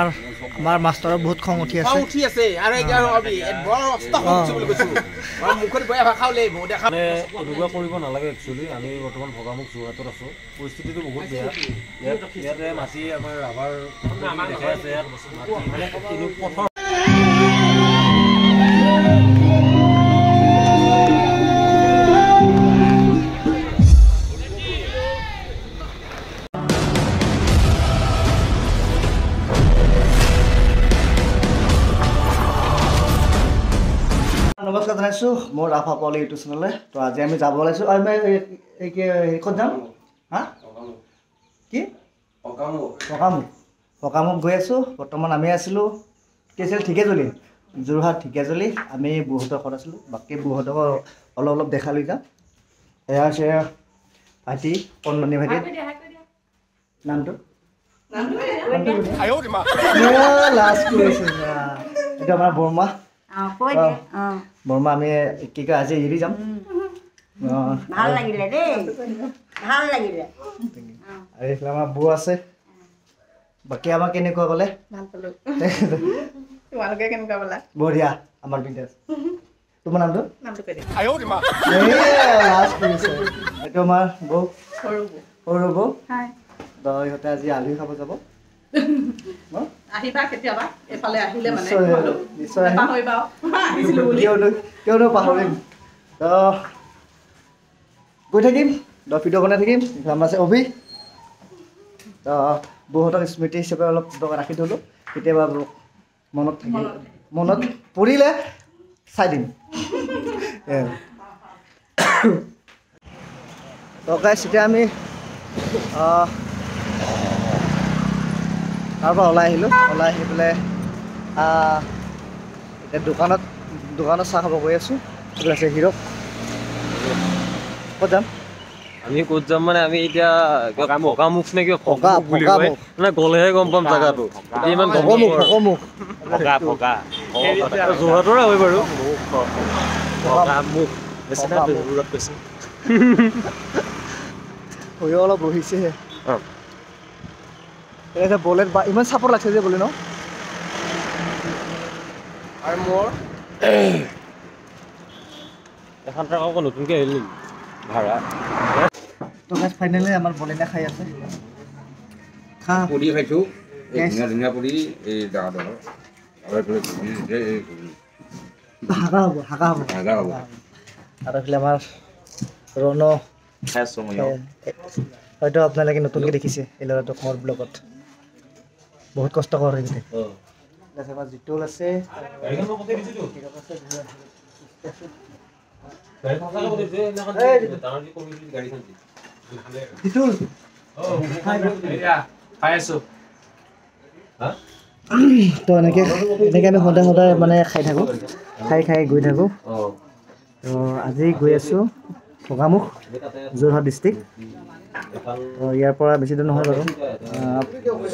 আমাৰ মাষ্টৰৰ বহুত খং উঠি আছে আৰু এতিয়া বৰ অস্ত হৈছে বুলি কৈছো আৰু মুখত বয়া ভাষা ওলাই মোৰ দেখা এনেকুৱা কৰিব নালাগে একচুৱেলি আমি বৰ্তমান ভগামুখ যোৰহাটত আছো পৰিস্থিতিটো বহুত বেয়া ইয়াতে মাটি আমাৰ ৰাভাৰ দেখাই আছে মাটি মানে পথৰ নমস্কাৰ জনাইছো মোৰ ৰাভা পল ইউটিউব চেনেলে তো আজি আমি যাব ওলাইছো আৰু মই ক'ত যাম হা কি পকামুখ গৈ আছো বৰ্তমান আমি আছিলোঁ কি আছিল ঢেকীয়াজুলি যোৰহাট ঢেকীয়াজুলি আমি বুহঁতৰ ঘৰত আছিলোঁ বাকী বুহঁতক অলপ দেখা লৈ যাম এয়া হৈছে ভাইটি কণমণি ভাইটি নামটো লাষ্ট কৰিছোঁ এইটো আমাৰ বৰমা বৰমা আমি কি কয় আজি এৰি যাম ভাল লাগিলে দেই ভাল লাগিলে আৰু এইফালে আমাৰ বৌ আছে বাকী আমাক কেনেকুৱা ক'লে ভাল পালো তোমালোকে কেনেকুৱা ক'লা বঢ়িয়া আমাৰ বিন্দাছ তোমাৰ নামটো কৈ দিয়া এইটো আমাৰ বৌ সৰু বৌ হাই ইহঁতে আজি আলহী খাব যাব আহিবা কেতিয়াবা এফালে আহিলে মানে নিশ্চয় পাহৰিবা আহিছিলোঁ বুলি কিয়নো পাহৰিম গৈ থাকিম ভিডিঅ' বনাই থাকিম আমাৰ আছে অভি বৌহঁতক স্মৃতি হিচাপে অলপ ৰাখি থ'লোঁ কেতিয়াবা মনত পৰিলে চাই দিম গাইছ এতিয়া আমি তাৰপৰা ওলাই আহিলোঁ ওলাই আহি পেলাই এতিয়া দোকানত চাহ খাব গৈ আছোঁ আছে হিৰক ক'ত যাম আমি ক'ত যাম মানে আমি এতিয়া পকামুখ নে কিবা বুলি কয় মানে গ'লেহে গম পাম জেগাটো ইমান পকামুখ যোৰহাটৰে হয় বাৰু পকামুখ বেছি না দূৰত কৈছে হৈ অলপ বহিছেহে এতিয়া বলেট বা ইমান চাপৰ লাগছে যে বলে ন আৰু মোৰ এখন ট্ৰাক আকৌ নতুনকৈ আহিল নেকি ভাড়া তো গাইছ ফাইনেলি আমাৰ বলেনে খাই আছে খা পুৰি খাইছো ধুনীয়া পুৰি এই ডাঙৰ হাগা হ'ব আৰু এইফালে আমাৰ ৰণ হয়তো আপোনালোকে নতুনকৈ দেখিছে এই ল'ৰাটোক মোৰ ব্লগত বহুত কষ্টকৰ হৈ গৈছে আমাৰ জিতুল আছে তো এনেকৈ আমি সদায় মানে খাই থাকোঁ খাই গৈ থাকোঁ তো আজি গৈ আছোঁ পকামুখ যোৰহাট ডিষ্ট্ৰিক্ট তো ইয়াৰ পৰা বেছি দূৰ নহয় বাৰু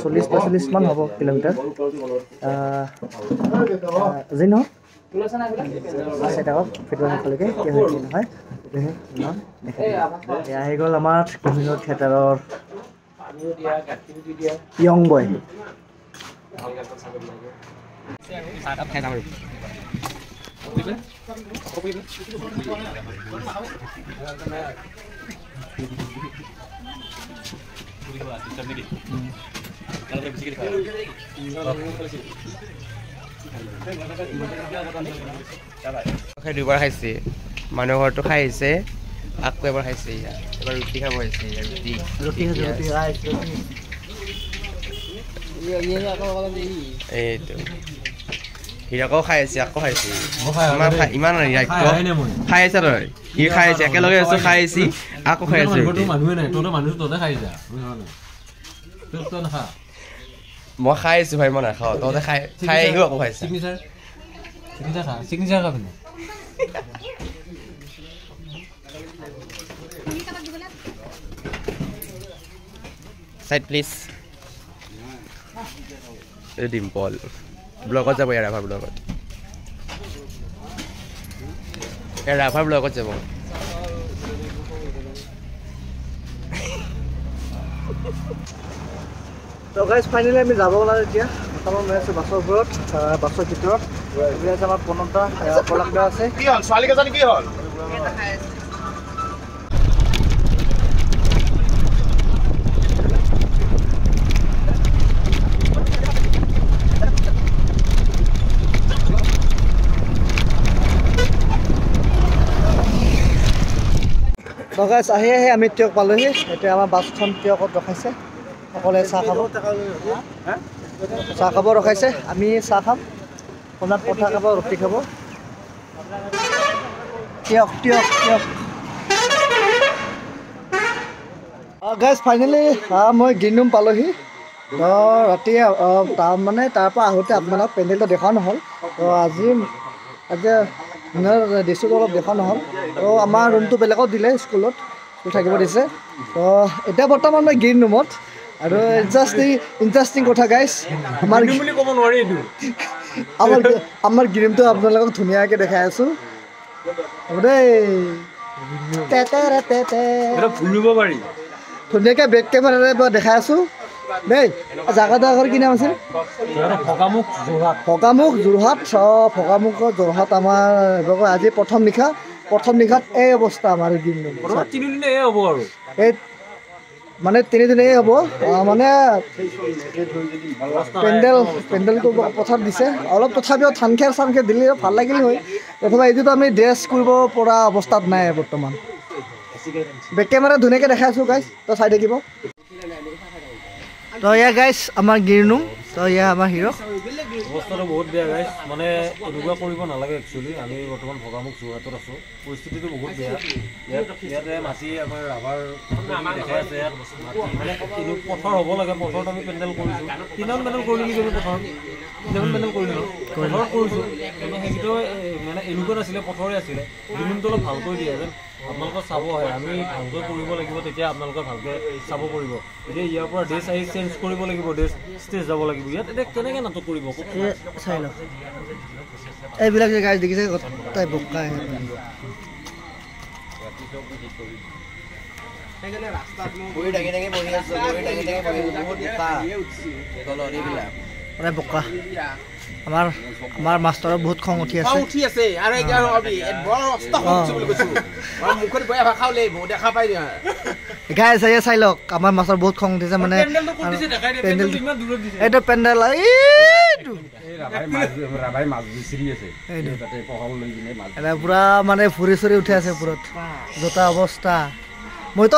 40-45 মান হ'ব কিলোমিটাৰ আজি নহয় চাই থাকক ফিটবাৰলৈকে কি হয় কি নহয় এয়া আহি গ'ল আমাৰ কোহিনুৰ থিয়েটাৰৰ য়ং বয় দুবাৰ খাইছে মানুহৰ ঘৰটো খাই আহিছে আকৌ এবাৰ খাইছে এবাৰ ৰুটি খাব আহিছে এইটো হীৰকো খাই আছে আকৌ খাইছে ইমান খাই আছে তই সি খাই আছে একেলগে আছো খাই আহিছি আকৌ খাই আছে মই খাই আছো ভাই মই নাখাওঁ তহঁতে খাই আহিও আকৌ খাইছে সাইড প্লিজ ডিম্পল ব্লগত যাব ইয়াৰ ৰাভাৰ ব্লগত যাব তো গাইজ ফাইনেলি আমি যাব ওলালোঁ এতিয়া চাব লৈ আছোঁ বাছৰ ওপৰত বাছৰ ভিতৰত এইবিলাক আছে আমাৰ পনতা পলাকদা আছে কি হ'ল ছোৱালীকেইজনী কি হ'ল গাইছ আহি আমি টিয়ক পালোহি এতিয়া আমাৰ বাছখন টিয়কত ৰখাইছে সকলোৱে চাহ খাব ৰখাইছে আমি চাহ খাম কোনাত পঠা খাব ৰুটি খাব টিয়ক টিয়ক টিয়ক গাইছ ফাইনেলি মই গ্ৰীণ ৰুম পালোহি ৰাতি মানে তাৰ পৰা আহোঁতে আপোনালোক পেণ্ডেলটো দেখা নহ'ল তো আজি দৃশ্যটো অলপ দেখা নহ'ল তো আমাৰ ৰুমটো বেলেগত দিলে স্কুলত থাকিব দিছে তো এতিয়া বৰ্তমান মই গ্ৰীণ ৰুমত আৰু জাষ্ট ইণ্টাৰেষ্টিং কথা গাইছ আমাৰ বুলি ক'ব নোৱাৰি এইটো আমাৰ গ্ৰীণ ৰুমটো আপোনালোকক ধুনীয়াকৈ দেখাই আছোঁ দেই ধুনীয়াকৈ বেক কেমেৰাৰে দেখাই আছোঁ দেই জাগাডোখৰ কি নাম আছিল ফগামুখ যোৰহাট ফগামুখৰ যোৰহাট আমাৰ আজি প্ৰথম নিশাত এই অৱস্থা আমাৰ গ্ৰীণ ৰুম এই মানে 3 দিন এই হ'ব মানে পেণ্ডেলটো পথাৰত দিছে অলপ তথাপিও ধানখেৰ চানখেৰ দিলে ভাল লাগিল হয় অথবা এইটোতো আমি ড্ৰেছ কৰিব পৰা অৱস্থাত নাই বৰ্তমান বেক কেমেৰা ধুনীয়াকৈ দেখাই আছোঁ গাইছ তো চাই থাকিব তো এয়া গাইছ আমাৰ গ্ৰীণ ৰুম তো এয়া আমাৰ হিৰ' অৱস্থাটো বহুত বেয়া গাইছ মানে এনেকুৱা কৰিব নালাগে একচুৱেলি আমি বৰ্তমান ভগামুখ যোৰহাটত আছোঁ পৰিস্থিতিটো বহুত বেয়া ইয়াতে মাটি আমাৰ ৰাভাৰ দেখাই আছে ইয়াত মানে পথৰ হ'ব লাগে পথৰত আমি পেণ্ডেল কৰিছোঁ কিমান পেণ্ডেল কৰিলোঁ নেকি আমি পথৰত কিমান পেণ্ডেল কৰিলোঁ পথৰত কৰিছোঁ কিন্তু সেইকেইটাও মানে এনেকুৱা নাছিলে পথৰে আছিলে গ্ৰীণটো অলপ ভালকৈ দিয়ে যেন আপোনালোকক চাব আহে আমি ভালকৈ কৰিব লাগিব তেতিয়া আপোনালোকে ভালকৈ চাব পাৰিব এতিয়া ইয়াৰ পৰা ড্ৰেছ আহি চেঞ্জ কৰিব লাগিব ড্ৰেছ ষ্টেজ যাব লাগিব ইয়াত এতিয়া কেনেকৈ নাটক কৰিব চাই লওক এইবিলাক যে গাড়ী দেখিছে তাই বোকা বোকা আমাৰ মাষ্টৰৰ বহুত খং উঠি আছে গাইছ এয়া চাই লওক আমাৰ মাষ্টৰ বহুত খং উঠিছে মানে এইটো পেণ্ডেল পুৰা মানে ফুৰি চুৰি উঠি আছে ওপৰত জোতা অৱস্থা মইতো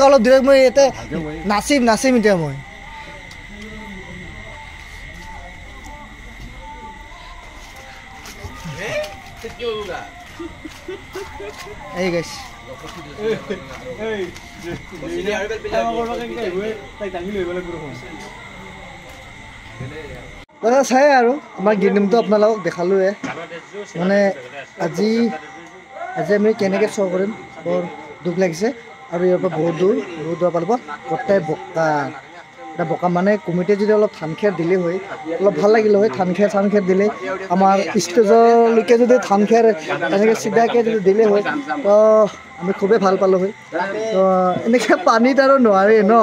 অলপ দিলে মই ইয়াতে নাচিম এতিয়া মই এই গাইছ চাই আৰু আমাৰ গ্ৰীণ ৰুমটো আপোনালোকক দেখালোৱে মানে আজি আমি কেনেকৈ শ্ব' কৰিম বৰ দুখ লাগিছে আৰু ইয়াৰ পৰা বহুত দূৰ পালিব গোটেই বোকা মানে কমিটিয়ে যদি অলপ ধানখেৰ দিলে হয় অলপ ভাল লাগিলে হয় ধানখেৰ দিলে আমাৰ ষ্টেজলৈকে যদি ধানখেৰ এনেকৈ চিধাকৈ যদি দিলে হয় তো আমি খুবেই ভাল পালোঁ হয় তো এনেকৈ পানীত আৰু নোৱাৰি ন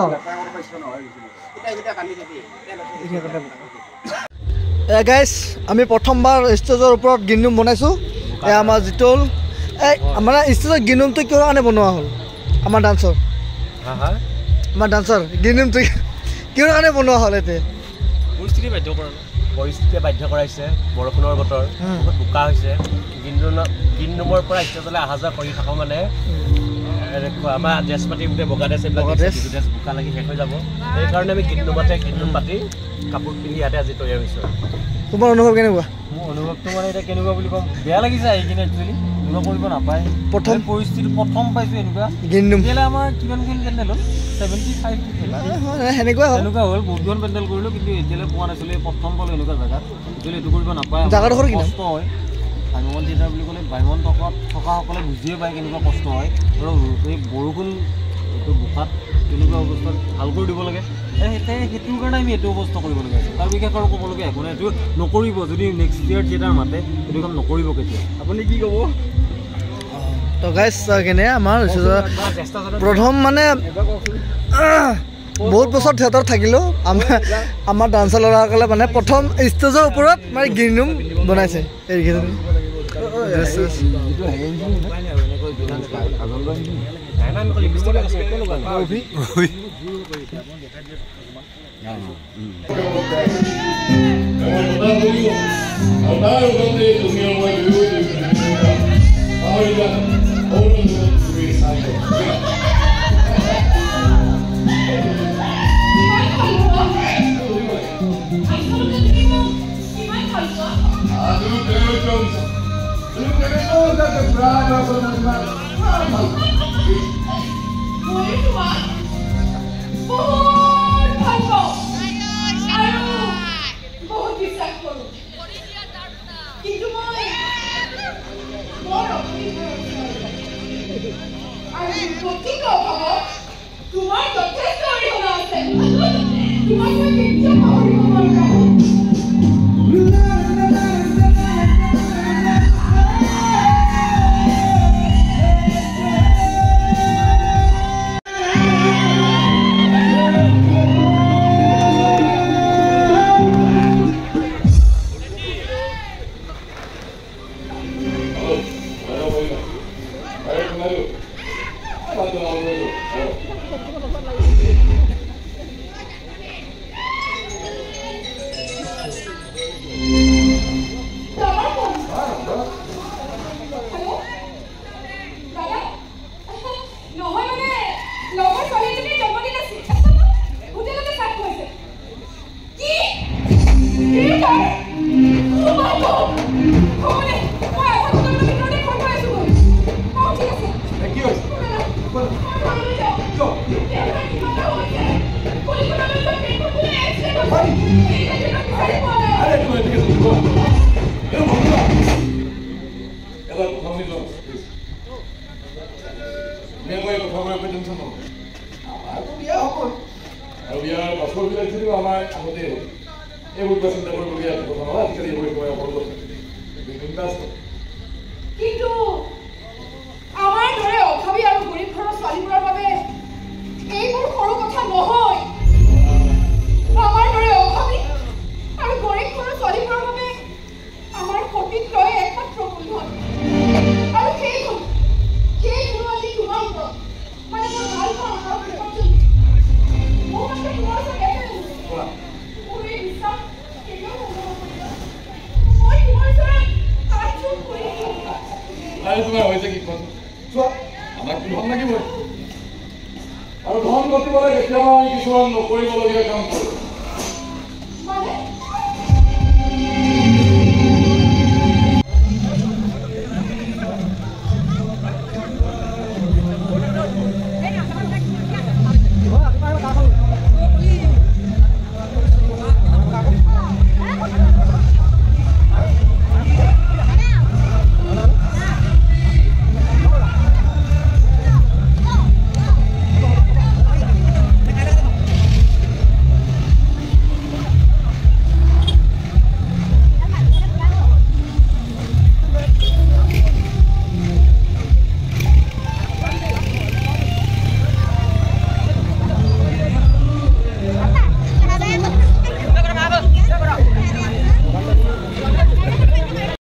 গাইছ আমি প্ৰথমবাৰ ষ্টেজৰ ওপৰত গ্ৰীণ ৰুম বনাইছোঁ আমাৰ যিটো আমাৰ ষ্টেজৰ গ্ৰীণ ৰুমটো কিহৰ কাৰণে বনোৱা হ'ল আমাৰ ডান্সৰ গ্ৰীণ ৰুমটো কিহৰ কাৰণে বনোৱা হ'ল এতিয়া পৰিস্থিতিয়ে বাধ্য কৰাইছে বৰষুণৰ বতৰ বহুত বোকা হৈছে গ্ৰীণ ৰুমৰ পৰা ষ্টেজলৈ অহা যোৱা কৰি থাকোঁ মানে আমাৰ ড্ৰেছ পাতি গোটেই বগা ড্ৰেছ এইবিলাক ড্ৰেছ বোকা লাগি শেষ হৈ যাব সেইকাৰণে আমি গ্ৰীণ ৰুম পাতি কাপোৰ পিন্ধি ইয়াতে আজি তৈয়াৰ হৈছোঁ তোমাৰ অনুভৱ কেনেকুৱা মোৰ অনুভৱটো মানে এতিয়া কেনেকুৱা বুলি ক'ম বেয়া লাগিছে আহি কিনে একচুৱেলি এনেকুৱা কৰিব নাপায় প্ৰথম পৰিস্থিতি প্ৰথম পাইছোঁ এনেকুৱা গ্ৰীণ ৰুম তেতিয়াহ'লে আমাৰ কিমানখন পেণ্ডেল হ'ল 75 সেনেকুৱা হ'ল বহুতখন পেণ্ডেল কৰিলোঁ কিন্তু এতিয়ালৈ পোৱা নাছিলোঁ প্ৰথম পালোঁ এনেকুৱা জেগাত একচুৱেলি এইটো কৰিব নাপায় জেগাডোখৰ কষ্ট হয় ভাইমন থিয়েটাৰ বুলি ক'লে ভাইমন থকাসকলে বুজিয়ে পায় কেনেকুৱা কষ্ট হয় আৰু এই বৰষুণ এইটো বোকাত তেনেকুৱা অৱস্থাত ভাল কৰি দিব লাগে সেইটোৰ কাৰণে আমি এইটো অৱস্থা কৰিবলগীয়া আছে তাৰ বিশেষ আৰু ক'বলগীয়া একো নাই এইটো নকৰিব যদি নেক্সট ইয়াৰ থিয়েটাৰ মাতে এইটো কাম নকৰিব কেতিয়া আপুনি কি ক'ব তো গাইছ কেনে আমাৰ প্ৰথম মানে বহুত বছৰ থিয়েটাৰত থাকিলোঁ আমাৰ ডান্সাৰ ল'ৰাসকলে মানে প্ৰথম ষ্টেজৰ ওপৰত মানে গ্ৰীণ ৰুম বনাইছে এইকেইজনী আৰু ধন গতিবলৈ কেতিয়াবা আমি কিছুমান নকৰিবলগীয়া কাম কৰোঁ